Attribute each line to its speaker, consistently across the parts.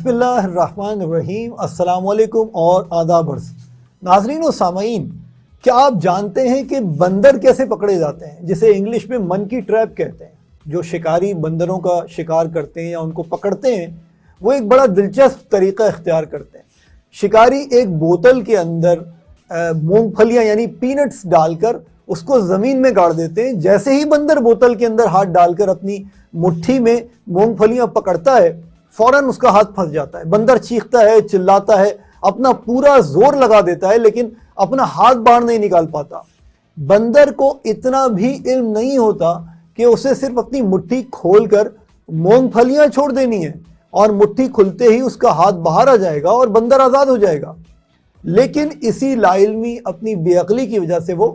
Speaker 1: بسم اللہ الرحمن الرحیم۔ السلام علیکم اور آداب عرض۔ ناظرین و سامعین، کیا آپ جانتے ہیں کہ بندر کیسے پکڑے جاتے ہیں، جسے انگلش میں منکی ٹریپ کہتے ہیں؟ جو شکاری بندروں کا شکار کرتے ہیں یا ان کو پکڑتے ہیں، وہ ایک بڑا دلچسپ طریقہ اختیار کرتے ہیں۔ شکاری ایک بوتل کے اندر مونگ پھلیاں یعنی پینٹس ڈال کر اس کو زمین میں گاڑ دیتے ہیں۔ جیسے ہی بندر بوتل کے اندر ہاتھ ڈال کر اپنی مٹھی میں مونگ پھلیاں پکڑتا ہے، فوراً اس کا ہاتھ پھنس جاتا ہے۔ بندر چیختا ہے، چلاتا ہے، اپنا پورا زور لگا دیتا ہے، لیکن اپنا ہاتھ باہر نہیں نکال پاتا۔ بندر کو اتنا بھی علم نہیں ہوتا کہ اسے صرف اپنی مٹھی کھول کر مونگ پھلیاں چھوڑ دینی ہے اور مٹھی کھلتے ہی اس کا ہاتھ باہر آ جائے گا اور بندر آزاد ہو جائے گا۔ لیکن اسی لا علمی، اپنی بے عقلی کی وجہ سے وہ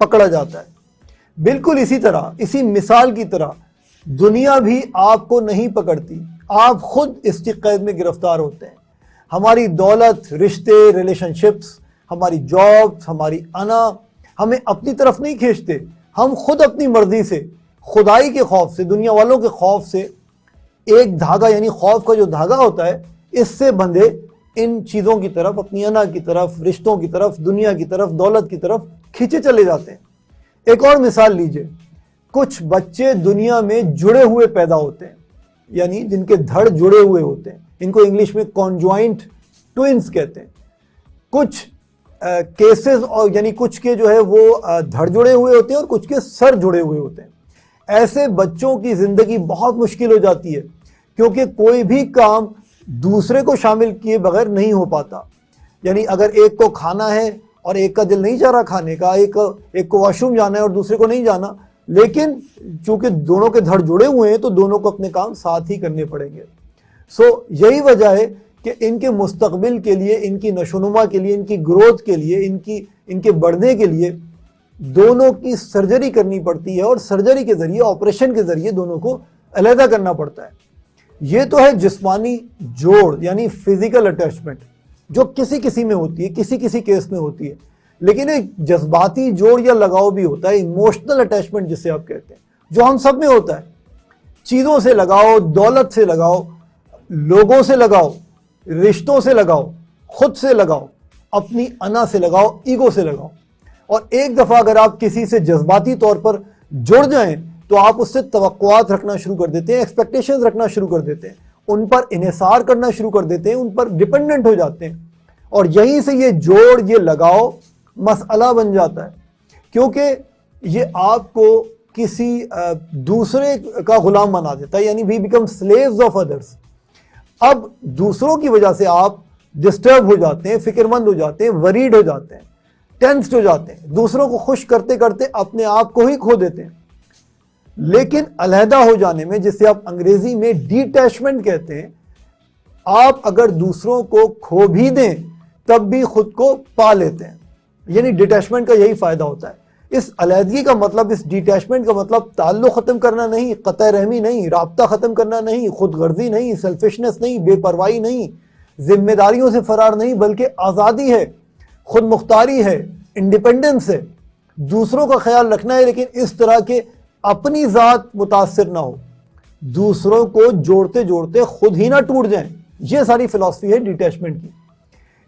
Speaker 1: پکڑا جاتا ہے۔ بالکل اسی طرح، اسی مثال کی طرح دنیا بھی آپ کو نہیں پکڑتی، آپ خود اس کی قید میں گرفتار ہوتے ہیں۔ ہماری دولت، رشتے، ریلیشن شپس، ہماری جابس، ہماری انا ہمیں اپنی طرف نہیں کھینچتے۔ ہم خود اپنی مرضی سے، خدائی کے خوف سے، دنیا والوں کے خوف سے، ایک دھاگا یعنی خوف کا جو دھاگا ہوتا ہے، اس سے بندھے ان چیزوں کی طرف، اپنی انا کی طرف، رشتوں کی طرف، دنیا کی طرف، دولت کی طرف کھینچے چلے جاتے ہیں۔ ایک اور مثال لیجئے، کچھ بچے دنیا میں جڑے ہوئے پیدا ہوتے ہیں، یعنی جن کے دھڑ جڑے ہوئے ہوتے ہیں، ان کو انگلش میں کانجوائنٹ ٹوئنز کہتے ہیں۔ کچھ کیسز اور یعنی کچھ کے جو ہے وہ دھڑ جڑے ہوئے ہوتے ہیں اور کچھ کے سر جڑے ہوئے ہوتے ہیں۔ ایسے بچوں کی زندگی بہت مشکل ہو جاتی ہے، کیونکہ کوئی بھی کام دوسرے کو شامل کیے بغیر نہیں ہو پاتا۔ یعنی اگر ایک کو کھانا ہے اور ایک کا دل نہیں چاہ رہا کھانے کا، ایک کو واش روم جانا ہے اور دوسرے کو نہیں جانا، لیکن چونکہ دونوں کے دھڑ جڑے ہوئے ہیں تو دونوں کو اپنے کام ساتھ ہی کرنے پڑیں گے۔ یہی وجہ ہے کہ ان کے مستقبل کے لیے، ان کی نشوونما کے لیے، ان کی گروتھ کے لیے، ان کے بڑھنے کے لیے دونوں کی سرجری کرنی پڑتی ہے، اور سرجری کے ذریعے، آپریشن کے ذریعے دونوں کو علیحدہ کرنا پڑتا ہے۔ یہ تو ہے جسمانی جوڑ یعنی فزیکل اٹیچمنٹ، جو کسی کسی میں ہوتی ہے، کسی کسی کیس میں ہوتی ہے۔ لیکن ایک جذباتی جوڑ یا لگاؤ بھی ہوتا ہے، ایموشنل اٹیچمنٹ جسے آپ کہتے ہیں، جو ہم سب میں ہوتا ہے۔ چیزوں سے لگاؤ، دولت سے لگاؤ، لوگوں سے لگاؤ، رشتوں سے لگاؤ، خود سے لگاؤ، اپنی انا سے لگاؤ، ایگو سے لگاؤ۔ اور ایک دفعہ اگر آپ کسی سے جذباتی طور پر جڑ جائیں تو آپ اس سے توقعات رکھنا شروع کر دیتے ہیں، ایکسپیکٹیشنز رکھنا شروع کر دیتے ہیں، ان پر انحصار کرنا شروع کر دیتے ہیں، ان پر ڈیپینڈنٹ ہو جاتے ہیں، اور یہیں سے یہ جوڑ، یہ لگاؤ مسئلہ بن جاتا ہے، کیونکہ یہ آپ کو کسی دوسرے کا غلام بنا دیتا ہے، یعنی we become slaves of others۔ اب دوسروں کی وجہ سے آپ ڈسٹرب ہو جاتے ہیں، فکر مند ہو جاتے ہیں، وریڈ ہو جاتے ہیں، ٹینسڈ ہو جاتے ہیں، دوسروں کو خوش کرتے کرتے اپنے آپ کو ہی کھو دیتے ہیں۔ لیکن علیحدہ ہو جانے میں، جسے آپ انگریزی میں ڈیٹیچمنٹ کہتے ہیں، آپ اگر دوسروں کو کھو بھی دیں تب بھی خود کو پا لیتے ہیں۔ یعنی ڈیٹیچمنٹ کا یہی فائدہ ہوتا ہے۔ اس علیحدگی کا مطلب، اس ڈیٹیچمنٹ کا مطلب تعلق ختم کرنا نہیں، قطع رحمی نہیں، رابطہ ختم کرنا نہیں، خود غرضی نہیں، سیلفشنس نہیں، بے پرواہی نہیں، ذمہ داریوں سے فرار نہیں، بلکہ آزادی ہے، خود مختاری ہے، انڈیپینڈنس ہے۔ دوسروں کا خیال رکھنا ہے، لیکن اس طرح کہ اپنی ذات متاثر نہ ہو، دوسروں کو جوڑتے جوڑتے خود ہی نہ ٹوٹ جائیں۔ یہ ساری فلسفی ہے ڈیٹیچمنٹ کی۔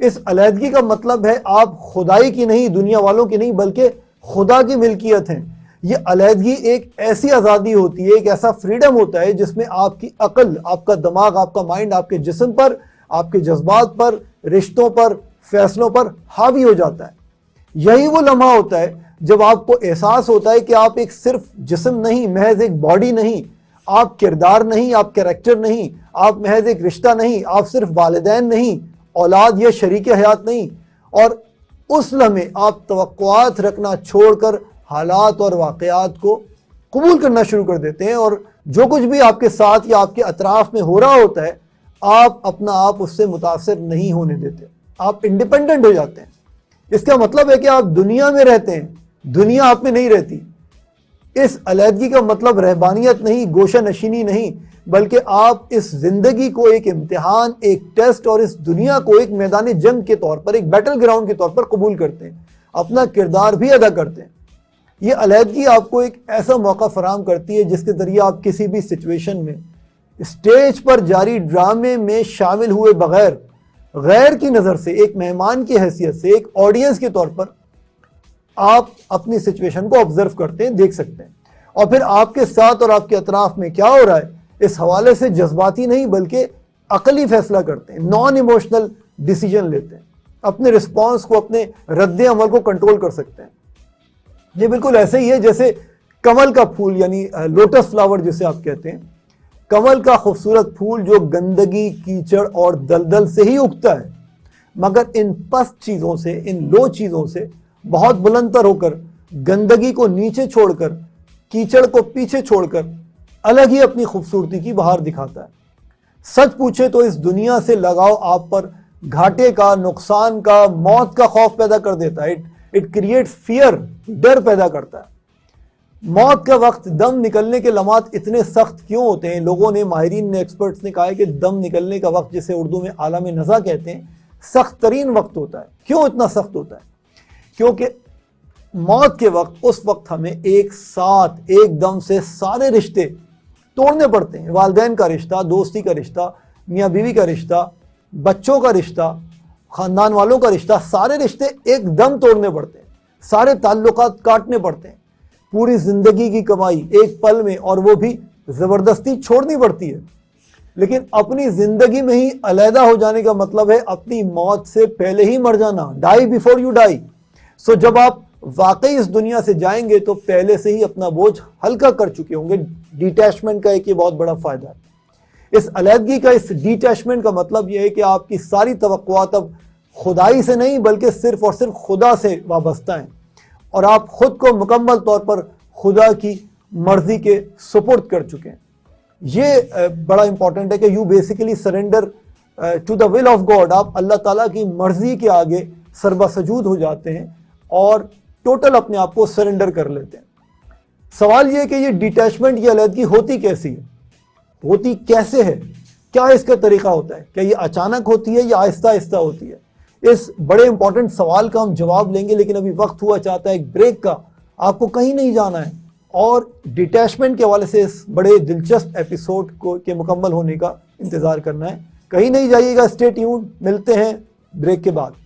Speaker 1: اس علیحدگی کا مطلب ہے آپ خدائی کی نہیں، دنیا والوں کی نہیں، بلکہ خدا کی ملکیت ہیں۔ یہ علیحدگی ایک ایسی آزادی ہوتی ہے، ایک ایسا فریڈم ہوتا ہے جس میں آپ کی عقل، آپ کا دماغ، آپ کا مائنڈ آپ کے جسم پر، آپ کے جذبات پر، رشتوں پر، فیصلوں پر حاوی ہو جاتا ہے۔ یہی وہ لمحہ ہوتا ہے جب آپ کو احساس ہوتا ہے کہ آپ ایک صرف جسم نہیں، محض ایک باڈی نہیں، آپ کردار نہیں، آپ کریکٹر نہیں، آپ محض ایک رشتہ نہیں، آپ صرف والدین نہیں، اولاد یا شریک حیات نہیں۔ اور اس لمحے آپ توقعات رکھنا چھوڑ کر حالات اور واقعات کو قبول کرنا شروع کر دیتے ہیں، اور جو کچھ بھی آپ کے ساتھ یا آپ کے اطراف میں ہو رہا ہوتا ہے، آپ اپنا آپ اس سے متاثر نہیں ہونے دیتے، آپ انڈیپینڈنٹ ہو جاتے ہیں۔ اس کا مطلب ہے کہ آپ دنیا میں رہتے ہیں، دنیا آپ میں نہیں رہتی۔ اس علیحدگی کا مطلب رہبانیت نہیں، گوشہ نشینی نہیں، بلکہ آپ اس زندگی کو ایک امتحان، ایک ٹیسٹ، اور اس دنیا کو ایک میدان جنگ کے طور پر، ایک بیٹل گراؤنڈ کے طور پر قبول کرتے ہیں، اپنا کردار بھی ادا کرتے ہیں۔ یہ علیحدگی آپ کو ایک ایسا موقع فراہم کرتی ہے جس کے ذریعے آپ کسی بھی سچویشن میں، اسٹیج پر جاری ڈرامے میں شامل ہوئے بغیر غیر کی نظر سے، ایک مہمان کی حیثیت سے، ایک آڈینس کے طور پر آپ اپنی سچویشن کو آبزرو کرتے ہیں، دیکھ سکتے ہیں، اور پھر آپ کے ساتھ اور آپ کے اطراف میں کیا ہو رہا ہے اس حوالے سے جذباتی نہیں بلکہ عقلی فیصلہ کرتے ہیں، نان ایموشنل ڈیسیجن لیتے ہیں، اپنے رسپانس کو، اپنے رد عمل کو کنٹرول کر سکتے ہیں۔ یہ بالکل ایسے ہی ہے جیسے کمل کا پھول، یعنی لوٹس فلاور جسے آپ کہتے ہیں، کمل کا خوبصورت پھول جو گندگی، کیچڑ اور دلدل سے ہی اگتا ہے، مگر ان پست چیزوں سے، ان لو چیزوں سے بہت بلند تر ہو کر، گندگی کو نیچے چھوڑ کر، کیچڑ کو پیچھے چھوڑ کر الگ ہی اپنی خوبصورتی کی بہار دکھاتا ہے۔ سچ پوچھے تو اس دنیا سے لگاؤ آپ پر گھاٹے کا، نقصان کا، موت کا خوف پیدا کر دیتا ہے۔ اٹ کریٹس فیئر، ڈر پیدا کرتا ہے۔ موت کا وقت، دم نکلنے کے لمحات اتنے سخت کیوں ہوتے ہیں؟ لوگوں نے، ماہرین نے، ایکسپرٹس نے کہا ہے کہ دم نکلنے کا وقت، جسے اردو میں عالم نزا کہتے ہیں، سخت ترین وقت ہوتا ہے۔ کیوں اتنا سخت ہوتا ہے؟ کیونکہ موت کے وقت، اس وقت ہمیں ایک ساتھ، ایک دم سے سارے رشتے توڑنے پڑتے ہیں۔ والدین کا رشتہ، دوستی کا رشتہ، میاں بیوی کا رشتہ، بچوں کا رشتہ، خاندان والوں کا رشتہ، سارے رشتے ایک دم توڑنے پڑتے ہیں، سارے تعلقات کاٹنے پڑتے ہیں۔ پوری زندگی کی کمائی ایک پل میں، اور وہ بھی زبردستی چھوڑنی پڑتی ہے۔ لیکن اپنی زندگی میں ہی علیحدہ ہو جانے کا مطلب ہے اپنی موت سے پہلے ہی مر جانا، ڈائی بیفور یو ڈائی۔ سو جب آپ واقعی اس دنیا سے جائیں گے تو پہلے سے ہی اپنا بوجھ ہلکا کر چکے ہوں گے۔ ڈیٹیچمنٹ کا ایک یہ بہت بڑا فائدہ ہے۔ اس علیحدگی کا، اس ڈیٹیچمنٹ کا مطلب یہ ہے کہ آپ کی ساری توقعات اب خدائی سے نہیں بلکہ صرف اور صرف خدا سے وابستہ ہیں، اور آپ خود کو مکمل طور پر خدا کی مرضی کے سپرد کر چکے ہیں۔ یہ بڑا امپورٹنٹ ہے کہ you basically surrender to the will of God. آپ اللہ تعالیٰ کی مرضی کے آگے سربا سجود ہو جاتے ہیں اور ٹوٹل اپنے آپ کو سرنڈر کر لیتے ہیں۔ سوال یہ ہے کہ یہ ڈیٹیچمنٹ، یہ علیحدگی ہوتی کیسی ہے؟ ہوتی کیسے ہے؟ کیا اس کا طریقہ ہوتا ہے؟ کیا یہ اچانک ہوتی ہے یا آہستہ آہستہ ہوتی ہے؟ اس بڑے امپورٹنٹ سوال کا ہم جواب لیں گے، لیکن ابھی وقت ہوا چاہتا ہے ایک بریک کا۔ آپ کو کہیں نہیں جانا ہے، اور ڈیٹیچمنٹ کے حوالے سے اس بڑے دلچسپ ایپیسوڈ کو کے مکمل ہونے کا انتظار کرنا ہے۔ کہیں نہیں جائیے گا، اسٹے ٹیونڈ۔ ملتے ہیں بریک کے بعد۔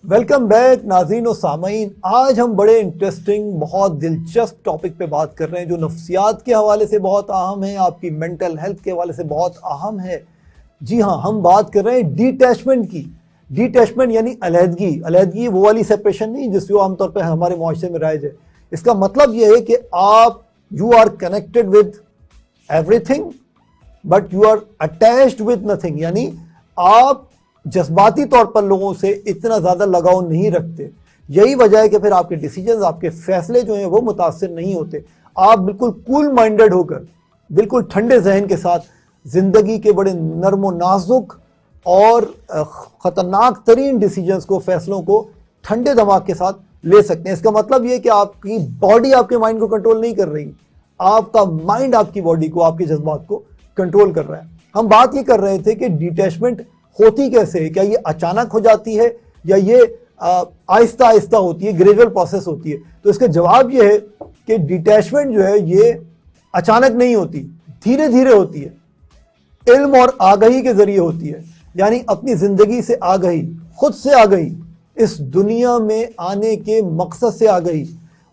Speaker 1: ویلکم بیک ناظرین و سامعین۔ آج ہم بڑے انٹرسٹنگ، بہت دلچسپ ٹاپک پہ بات کر رہے ہیں جو نفسیات کے حوالے سے بہت اہم ہے، آپ کی مینٹل ہیلتھ کے حوالے سے بہت اہم ہے۔ جی ہاں، ہم بات کر رہے ہیں ڈیٹیچمنٹ کی۔ ڈیٹیچمنٹ یعنی علیحدگی۔ علیحدگی وہ والی سیپریشن نہیں جس کو عام طور پہ ہمارے معاشرے میں رائج ہے۔ اس کا مطلب یہ ہے کہ آپ you are connected with everything but you are attached with nothing, یعنی آپ جذباتی طور پر لوگوں سے اتنا زیادہ لگاؤ نہیں رکھتے۔ یہی وجہ ہے کہ پھر آپ کے ڈیسیجنز، آپ کے فیصلے جو ہیں وہ متاثر نہیں ہوتے۔ آپ بالکل کول مائنڈڈ ہو کر، بالکل ٹھنڈے ذہن کے ساتھ زندگی کے بڑے نرم و نازک اور خطرناک ترین ڈیسیجنز کو، فیصلوں کو ٹھنڈے دماغ کے ساتھ لے سکتے ہیں۔ اس کا مطلب یہ کہ آپ کی باڈی آپ کے مائنڈ کو کنٹرول نہیں کر رہی، آپ کا مائنڈ آپ کی باڈی کو، آپ کے جذبات کو کنٹرول کر رہا ہے۔ ہم بات یہ کر رہے تھے کہ ڈیٹیچمنٹ ہوتی کیسے ہے؟ کیا یہ اچانک ہو جاتی ہے یا یہ آہستہ آہستہ ہوتی ہے، گریجول پروسیس ہوتی ہے؟ تو اس کا جواب یہ ہے کہ ڈیٹیچمنٹ جو ہے یہ اچانک نہیں ہوتی، دھیرے دھیرے ہوتی ہے، علم اور آگہی کے ذریعے ہوتی ہے۔ یعنی اپنی زندگی سے آگہی، خود سے آگہی، اس دنیا میں آنے کے مقصد سے آگہی،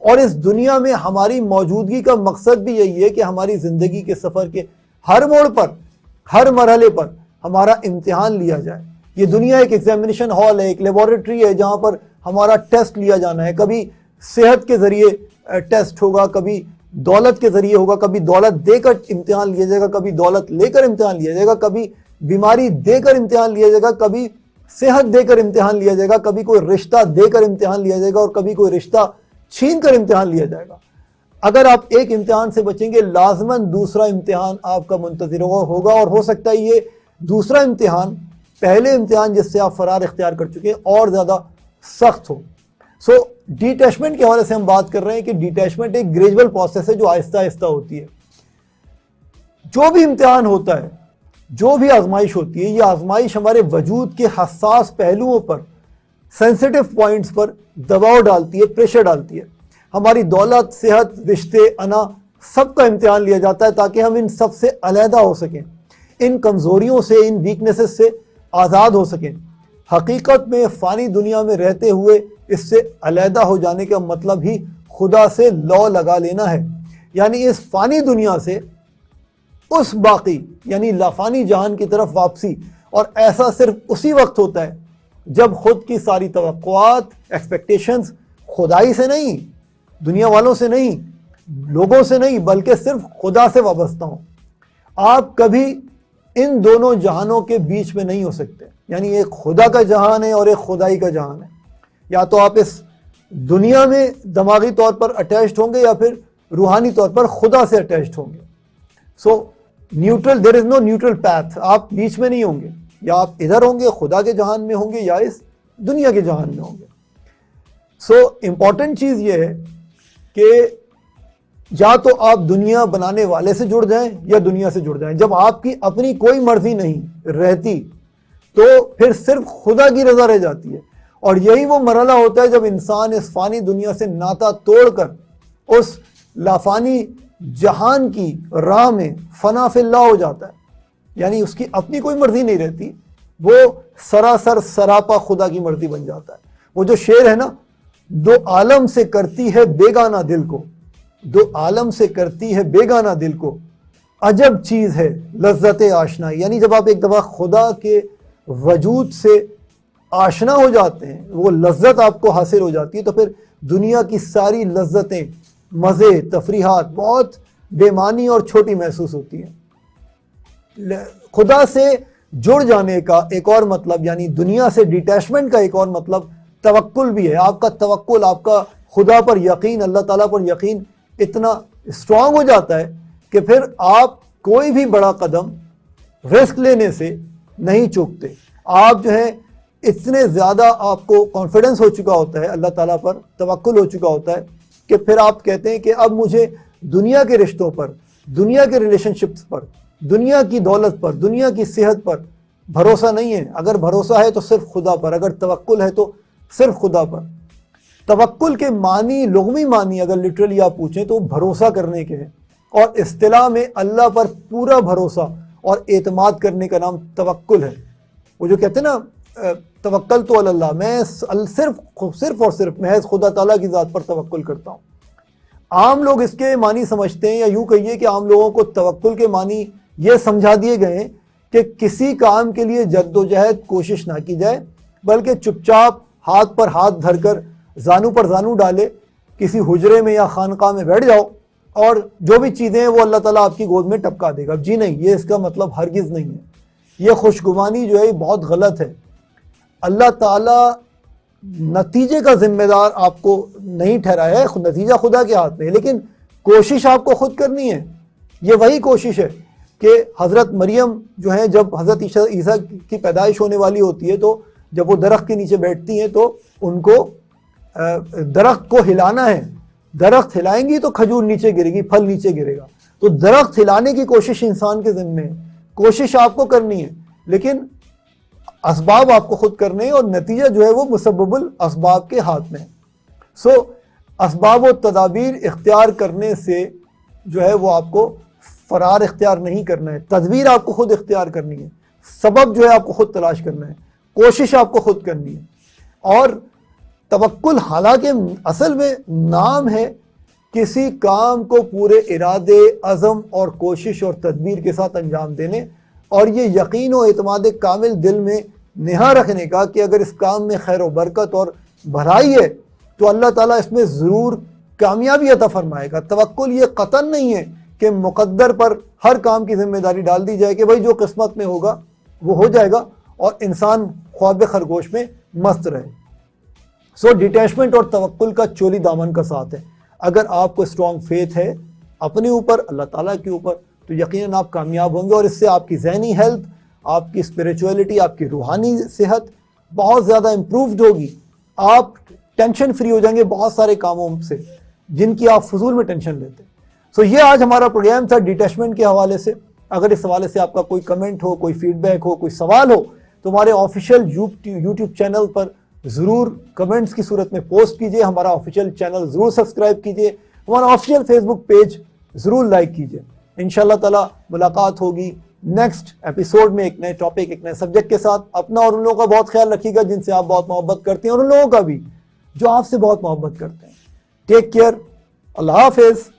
Speaker 1: اور اس دنیا میں ہماری موجودگی کا مقصد بھی یہی ہے کہ ہماری زندگی کے سفر کے ہر موڑ پر، ہر مرحلے پر ہمارا امتحان لیا جائے۔ یہ دنیا ایک ایگزامینیشن ہال ہے، ایک لیبارٹری ہے جہاں پر ہمارا ٹیسٹ لیا جانا ہے۔ کبھی صحت کے ذریعے ٹیسٹ ہوگا، کبھی دولت کے ذریعے ہوگا، کبھی دولت دے کر امتحان لیا جائے گا، کبھی دولت لے کر امتحان لیا جائے گا، کبھی بیماری دے کر امتحان لیا جائے گا، کبھی صحت دے کر امتحان لیا جائے گا، کبھی کوئی رشتہ دے کر امتحان لیا جائے گا، اور کبھی کوئی رشتہ چھین کر امتحان لیا جائے گا۔ اگر آپ ایک امتحان سے بچیں گے، لازماً دوسرا امتحان آپ کا منتظر ہوگا، اور ہو سکتا ہے یہ دوسرا امتحان پہلے امتحان جس سے آپ فرار اختیار کر چکے اور زیادہ سخت ہو۔ سو ڈیٹیچمنٹ کے حوالے سے ہم بات کر رہے ہیں کہ ڈیٹیچمنٹ ایک گریجول پروسیس ہے جو آہستہ آہستہ ہوتی ہے. جو بھی امتحان ہوتا ہے، جو بھی آزمائش ہوتی ہے، یہ آزمائش ہمارے وجود کے حساس پہلوؤں پر، سینسیٹیو پوائنٹس پر دباؤ ڈالتی ہے، پریشر ڈالتی ہے. ہماری دولت، صحت، رشتے، انا، سب کا امتحان لیا جاتا ہے تاکہ ہم ان سب سے علیحدہ ہو سکیں، ان کمزوریوں سے، ان ویکنیسز سے آزاد ہو سکیں. حقیقت میں فانی دنیا میں رہتے ہوئے اس سے علیحدہ ہو جانے کا مطلب ہی خدا سے لو لگا لینا ہے. یعنی اس فانی دنیا سے اس باقی یعنی لافانی جہان کی طرف واپسی. اور ایسا صرف اسی وقت ہوتا ہے جب خود کی ساری توقعات، ایکسپیکٹیشنز خدائی سے نہیں، دنیا والوں سے نہیں، لوگوں سے نہیں، بلکہ صرف خدا سے وابستہ ہوں. آپ کبھی ان دونوں جہانوں کے بیچ میں نہیں ہو سکتے. یعنی ایک خدا کا جہان ہے اور ایک خدائی کا جہان ہے. یا تو آپ اس دنیا میں دماغی طور پر اٹیچڈ ہوں گے یا پھر روحانی طور پر خدا سے اٹیچڈ ہوں گے. سو نیوٹرل، دیر از نو نیوٹرل پیتھ. آپ بیچ میں نہیں ہوں گے، یا آپ ادھر ہوں گے خدا کے جہان میں ہوں گے یا اس دنیا کے جہان میں ہوں گے. سو امپورٹنٹ چیز یہ ہے کہ یا تو آپ دنیا بنانے والے سے جڑ جائیں یا دنیا سے جڑ جائیں. جب آپ کی اپنی کوئی مرضی نہیں رہتی تو پھر صرف خدا کی رضا رہ جاتی ہے. اور یہی وہ مرحلہ ہوتا ہے جب انسان اس فانی دنیا سے ناتا توڑ کر اس لافانی جہان کی راہ میں فنا فی اللہ ہو جاتا ہے. یعنی اس کی اپنی کوئی مرضی نہیں رہتی، وہ سراسر سراپا خدا کی مرضی بن جاتا ہے. وہ جو شعر ہے نا، دو عالم سے کرتی ہے بیگانہ دل کو، دو عالم سے کرتی ہے بیگانہ دل کو، عجب چیز ہے لذت آشنا. یعنی جب آپ ایک دفعہ خدا کے وجود سے آشنا ہو جاتے ہیں، وہ لذت آپ کو حاصل ہو جاتی ہے، تو پھر دنیا کی ساری لذتیں، مزے، تفریحات بہت بے معنی اور چھوٹی محسوس ہوتی ہیں. خدا سے جڑ جانے کا ایک اور مطلب، یعنی دنیا سے ڈیٹیچمنٹ کا ایک اور مطلب توکل بھی ہے. آپ کا توکل، آپ کا خدا پر یقین، اللہ تعالیٰ پر یقین اتنا اسٹرانگ ہو جاتا ہے کہ پھر آپ کوئی بھی بڑا قدم رسک لینے سے نہیں چوکتے. آپ جو ہے اتنے زیادہ آپ کو کانفیڈنس ہو چکا ہوتا ہے، اللہ تعالیٰ پر توکل ہو چکا ہوتا ہے کہ پھر آپ کہتے ہیں کہ اب مجھے دنیا کے رشتوں پر، دنیا کے ریلیشن شپس پر، دنیا کی دولت پر، دنیا کی صحت پر بھروسہ نہیں ہے. اگر بھروسہ ہے تو صرف خدا پر، اگر توکل ہے تو صرف خدا پر. توکل کے معنی، لغوی معنی اگر لٹرلی آپ پوچھیں تو بھروسہ کرنے کے ہیں، اور اصطلاح میں اللہ پر پورا بھروسہ اور اعتماد کرنے کا نام توکل ہے. وہ جو کہتے ہیں نا توکل تو اللہ، میں صرف اور صرف محض خدا تعالیٰ کی ذات پر توکل کرتا ہوں. عام لوگ اس کے معنی سمجھتے ہیں، یا یوں کہیے کہ عام لوگوں کو توکل کے معنی یہ سمجھا دیے گئے ہیں کہ کسی کام کے لیے جد و جہد کوشش نہ کی جائے، بلکہ چپ چاپ ہاتھ پر ہاتھ دھر کر زانو پر زانو ڈالے کسی حجرے میں یا خانقاہ میں بیٹھ جاؤ اور جو بھی چیزیں ہیں وہ اللہ تعالیٰ آپ کی گود میں ٹپکا دے گا. جی نہیں، یہ اس کا مطلب ہرگز نہیں ہے. یہ خوشگمانی جو ہے یہ بہت غلط ہے. اللہ تعالیٰ نتیجے کا ذمہ دار آپ کو نہیں ٹھہرایا ہے، نتیجہ خدا کے ہاتھ میں ہے، لیکن کوشش آپ کو خود کرنی ہے. یہ وہی کوشش ہے کہ حضرت مریم جو ہیں، جب حضرت عیسیٰ کی پیدائش ہونے والی ہوتی ہے تو جب وہ درخت کے نیچے بیٹھتی ہیں تو ان کو درخت کو ہلانا ہے. درخت ہلائیں گی تو کھجور نیچے گرے گی، پھل نیچے گرے گا. تو درخت ہلانے کی کوشش انسان کے ذمہ ہے. کوشش آپ کو کرنی ہے، لیکن اسباب آپ کو خود کرنے ہیں، اور نتیجہ جو ہے وہ مسبب الاسباب کے ہاتھ میں ہے. سو اسباب و تدابیر اختیار کرنے سے جو ہے وہ آپ کو فرار اختیار نہیں کرنا ہے. تدبیر آپ کو خود اختیار کرنی ہے. سبب جو ہے آپ کو خود تلاش کرنا ہے. کوشش آپ کو خود کرنی ہے. اور توکل حالانکہ اصل میں نام ہے کسی کام کو پورے ارادے، عزم اور کوشش اور تدبیر کے ساتھ انجام دینے، اور یہ یقین و اعتماد کامل دل میں نہا رکھنے کا کہ اگر اس کام میں خیر و برکت اور بھلائی ہے تو اللہ تعالیٰ اس میں ضرور کامیابی عطا فرمائے گا. توکل یہ قطعاً نہیں ہے کہ مقدر پر ہر کام کی ذمہ داری ڈال دی جائے کہ بھائی جو قسمت میں ہوگا وہ ہو جائے گا اور انسان خواب خرگوش میں مست رہے. سو ڈیٹیچمنٹ اور توکل کا چولی دامن کا ساتھ ہے. اگر آپ کو اسٹرانگ فیتھ ہے اپنے اوپر، اللہ تعالیٰ کے اوپر، تو یقیناً آپ کامیاب ہوں گے، اور اس سے آپ کی ذہنی ہیلتھ، آپ کی اسپریچولیٹی، آپ کی روحانی صحت بہت زیادہ امپرووڈ ہوگی. آپ ٹینشن فری ہو جائیں گے بہت سارے کاموں سے جن کی آپ فضول میں ٹینشن لیتے ہیں. سو یہ آج ہمارا پروگرام تھا ڈیٹیچمنٹ کے حوالے سے. اگر اس حوالے سے آپ کا کوئی کمنٹ ہو, کوئی فیڈ بیک ہو, کوئی سوال ہو تو ہمارے آفیشیل یوٹیوب چینل پر ضرور کمنٹس کی صورت میں پوسٹ کیجئے. ہمارا آفیشیل چینل ضرور سبسکرائب کیجئے. ہمارا آفیشیل فیس بک پیج ضرور لائک کیجئے. انشاءاللہ تعالی ملاقات ہوگی نیکسٹ ایپیسوڈ میں ایک نئے ٹاپک, ایک نئے سبجیکٹ کے ساتھ. اپنا اور ان لوگوں کا بہت خیال رکھیے گا جن سے آپ بہت محبت کرتے ہیں, اور ان لوگوں کا بھی جو آپ سے بہت محبت کرتے ہیں. Take care. اللہ حافظ.